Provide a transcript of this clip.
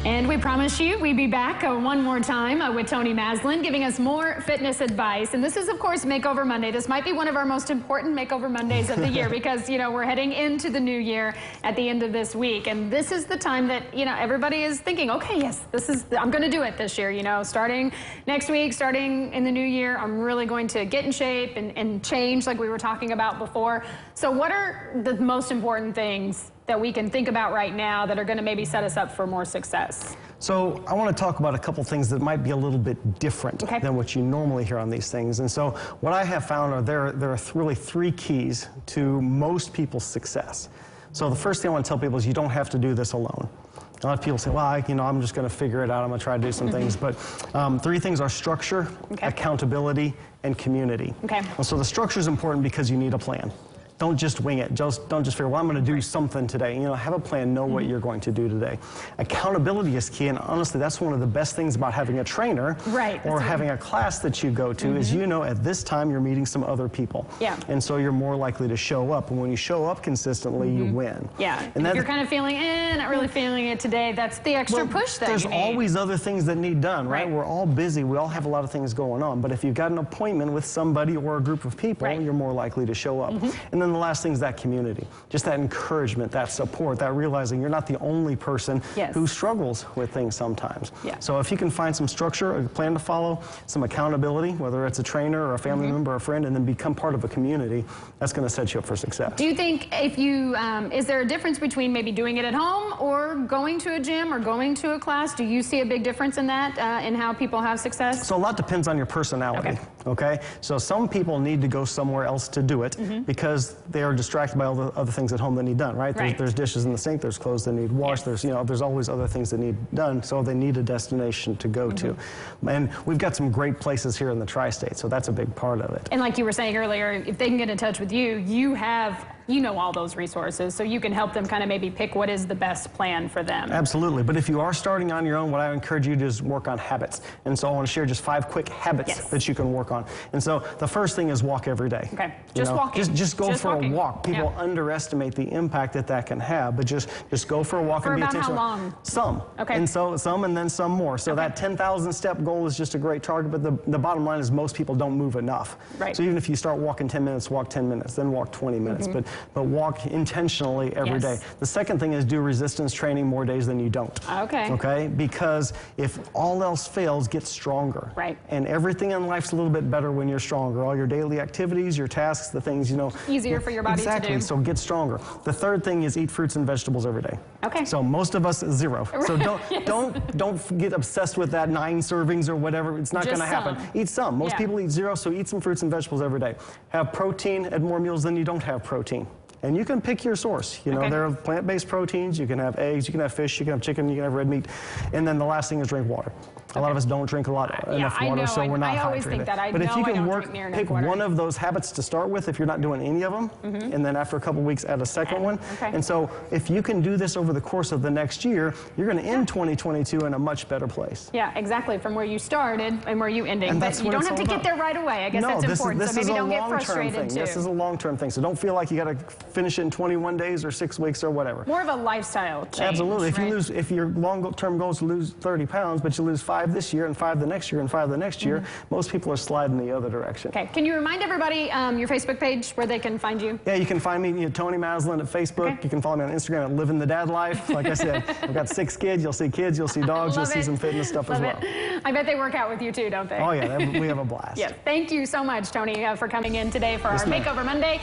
And we promise you we'd be back one more time with Tony Maslan giving us more fitness advice. And this is, of course, Makeover Monday. This might be one of our most important Makeover Mondays of the year because, you know, we're heading into the new year at the end of this week. And this is the time that, you know, everybody is thinking, okay, yes, I'm going to do it this year. You know, starting next week, starting in the new year, I'm really going to get in shape and change like we were talking about before. So what are the most important things that we can think about right now that are going to maybe set us up for more success? So I want to talk about a couple things that might be a little bit different than what you normally hear on these things. And so what I have found are there are really three keys to most people's success. So the first thing I want to tell people is you don't have to do this alone. A lot of people say, well, I'm just going to figure it out. I'm going to try to do some things. But three things are structure, accountability, and community. And so the structure is important because you need a plan. Don't just wing it. Don't just figure, well, I'm going to do something today. You know, have a plan, know what you're going to do today. Accountability is key, and honestly, that's one of the best things about having a trainer or having a class that you go to is, you know, at this time you're meeting some other people. And so you're more likely to show up. And when you show up consistently, you win. And if you're kind of feeling, not really feeling it today, that's the extra push that there's you need. always other things that need done, right? We're all busy. We all have a lot of things going on. But if you've got an appointment with somebody or a group of people, you're more likely to show up. And then the last thing is that community, just that encouragement, that support, that realizing you're not the only person who struggles with things sometimes. So if you can find some structure, a plan to follow, some accountability, whether it's a trainer or a family member or a friend, and then become part of a community, that's going to set you up for success. Do you think if you, is there a difference between maybe doing it at home or going to a gym or going to a class? Do you see a big difference in that, in how people have success? So a lot depends on your personality, So some people need to go somewhere else to do it because they are distracted by all the other things at home that need done, There's dishes in the sink, there's clothes that need washed, there's always other things that need done, so they need a destination to go to. And we've got some great places here in the tri-state, so that's a big part of it. And like you were saying earlier, if they can get in touch with you, you know all those resources, so you can help them kind of maybe pick what is the best plan for them. Absolutely, but if you are starting on your own, what I encourage you to do is work on habits. And so I want to share just 5 quick habits that you can work on. And so the first thing is walk every day. Just walking. Just go for a walk. People underestimate the impact that can have, but just go for a walk and be intentional. For about how long? Some. And so some and then some more. So that 10,000 step goal is just a great target, but the bottom line is most people don't move enough. So even if you start walking 10 minutes, walk 10 minutes, then walk 20 minutes. But walk intentionally every day. The second thing is do resistance training more days than you don't. Because if all else fails, get stronger. And everything in life's a little bit better when you're stronger. All your daily activities, your tasks, the things, you know. Easier for your body to do. So get stronger. The third thing is eat fruits and vegetables every day. So most of us, 0. So don't get obsessed with that 9 servings or whatever. It's not going to happen. Eat some. Most people eat 0, so eat some fruits and vegetables every day. Have protein at more meals than you don't have protein. And you can pick your source. You know, there are plant-based proteins. You can have eggs, you can have fish, you can have chicken, you can have red meat. And then the last thing is drink water. A lot of us don't drink enough water, so we're not hydrated. I always think that. But if you can pick one of those habits to start with, if you're not doing any of them, and then after a couple weeks add a second one. And so if you can do this over the course of the next year, you're going to end 2022 in a much better place. Exactly, from where you started and where you ended. But you don't have to get there right away. I guess that's important. So maybe don't get frustrated too. This is a long-term thing. So don't feel like you got to finish it in 21 days or 6 weeks or whatever. More of a lifestyle change. Absolutely. If your long-term goal is to lose 30 pounds, but you lose 5 this year and 5 the next year and 5 the next year, most people are sliding the other direction. Can you remind everybody your Facebook page where they can find you? You can find me, Tony Maslan at Facebook. You can follow me on Instagram at Living the Dad Life. Like I said, I've got 6 kids. You'll see dogs. You'll see some fitness stuff as well. I bet they work out with you too, don't they? Oh yeah, we have a blast. Thank you so much, Tony, for coming in today for our Makeover Monday.